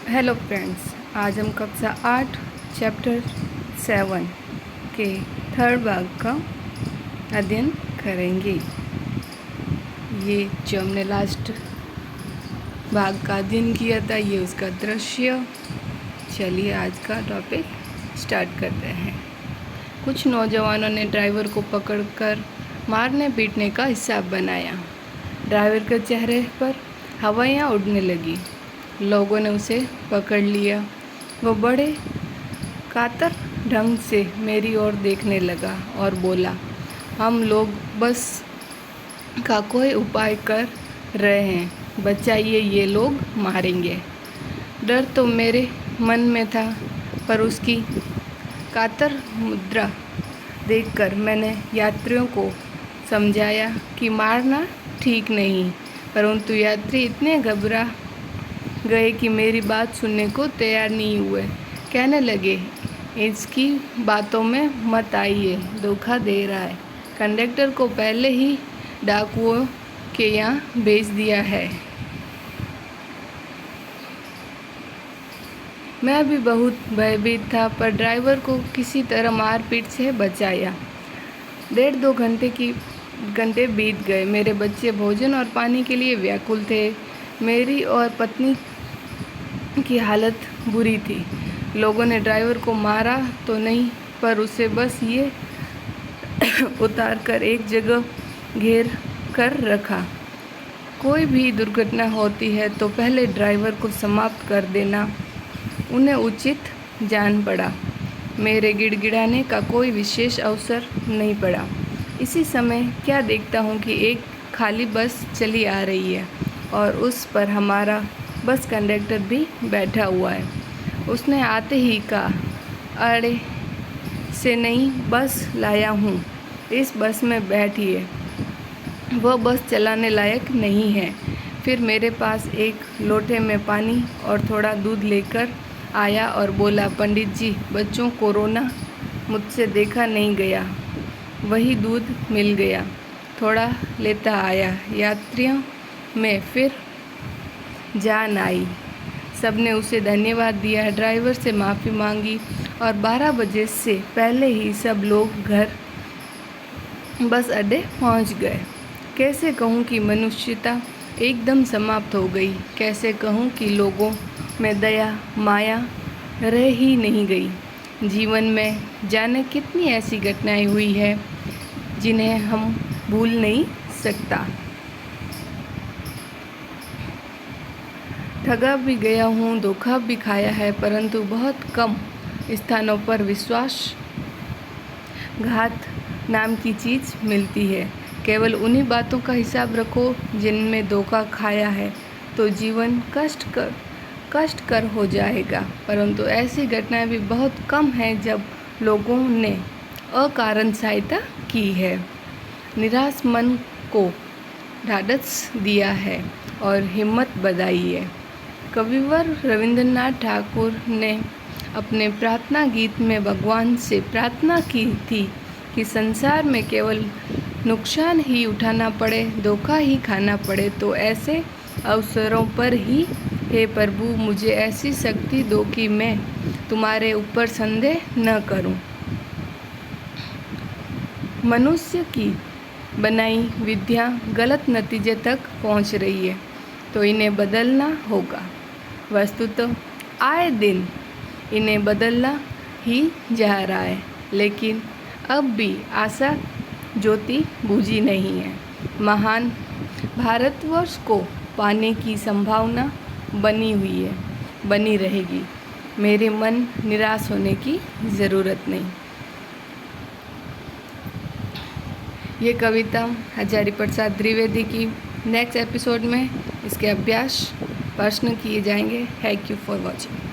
Hello friends, आज हम कक्षा 8 चैप्टर 7 के थर्ड भाग का अध्ययन करेंगे। ये जो हमने लास्ट भाग का अध्ययन किया था, ये उसका दृश्य। चलिए आज का टॉपिक स्टार्ट करते हैं। कुछ नौजवानों ने ड्राइवर को पकड़कर मारने पीटने का हिसाब बनाया। ड्राइवर के चेहरे पर हवाइयाँ उड़ने लगी। लोगों ने उसे पकड़ लिया। वो बड़े कातर ढंग से मेरी ओर देखने लगा और बोला, हम लोग बस का कोई उपाय कर रहे हैं, बचाइए, ये लोग मारेंगे। डर तो मेरे मन में था, पर उसकी कातर मुद्रा देखकर मैंने यात्रियों को समझाया कि मारना ठीक नहीं, परंतु यात्री इतने घबरा गए कि मेरी बात सुनने को तैयार नहीं हुए। कहने लगे, इसकी बातों में मत आइए, धोखा दे रहा है। कंडक्टर को पहले ही डाकुओं के यहाँ भेज दिया है। मैं भी बहुत भयभीत था, पर ड्राइवर को किसी तरह मारपीट से बचाया। 1.5-2 घंटे बीत गए। मेरे बच्चे भोजन और पानी के लिए व्याकुल थे। मेरी और पत्नी की हालत बुरी थी। लोगों ने ड्राइवर को मारा तो नहीं, पर उसे बस ये उतार कर एक जगह घेर कर रखा। कोई भी दुर्घटना होती है तो पहले ड्राइवर को समाप्त कर देना उन्हें उचित जान पड़ा। मेरे गिड़गिड़ाने का कोई विशेष अवसर नहीं पड़ा। इसी समय क्या देखता हूँ कि एक खाली बस चली आ रही है और उस पर हमारा बस कंडक्टर भी बैठा हुआ है। उसने आते ही कहा, अरे से नहीं बस लाया हूँ, इस बस में बैठिए, वह बस चलाने लायक नहीं है। फिर मेरे पास एक लोटे में पानी और थोड़ा दूध लेकर आया और बोला, पंडित जी, बच्चों को रोना मुझसे देखा नहीं गया। वही दूध मिल गया, थोड़ा लेता आया। यात्रियों में फिर जान आई। सबने उसे धन्यवाद दिया, ड्राइवर से माफ़ी मांगी और 12 बजे से पहले ही सब लोग घर बस अड्डे पहुंच गए। कैसे कहूं कि मनुष्यता एकदम समाप्त हो गई। कैसे कहूं कि लोगों में दया माया रह ही नहीं गई। जीवन में जाने कितनी ऐसी घटनाएं हुई है जिन्हें हम भूल नहीं सकता। ठगा भी गया हूँ, धोखा भी खाया है, परंतु बहुत कम स्थानों पर विश्वासघात नाम की चीज़ मिलती है। केवल उन्हीं बातों का हिसाब रखो जिनमें धोखा खाया है, तो जीवन कष्टकर हो जाएगा। परंतु ऐसी घटनाएं भी बहुत कम हैं जब लोगों ने अकारण सहायता की है, निराश मन को ढाढ़स दिया है और हिम्मत बढ़ाई है। कविवर रविंद्रनाथ ठाकुर ने अपने प्रार्थना गीत में भगवान से प्रार्थना की थी कि संसार में केवल नुकसान ही उठाना पड़े, धोखा ही खाना पड़े, तो ऐसे अवसरों पर ही हे प्रभु, मुझे ऐसी शक्ति दो कि मैं तुम्हारे ऊपर संदेह न करूं। मनुष्य की बनाई विधियां गलत नतीजे तक पहुंच रही है, तो इन्हें बदलना होगा। वस्तुतः आए दिन इन्हें बदलना ही जा रहा है, लेकिन अब भी आशा ज्योति बुझी नहीं है। महान भारतवर्ष को पाने की संभावना बनी हुई है, बनी रहेगी। मेरे मन निराश होने की ज़रूरत नहीं। ये कविता हजारी प्रसाद द्विवेदी की नेक्स्ट एपिसोड में इसके अभ्यास प्रश्न किए जाएंगे। Thank you for watching.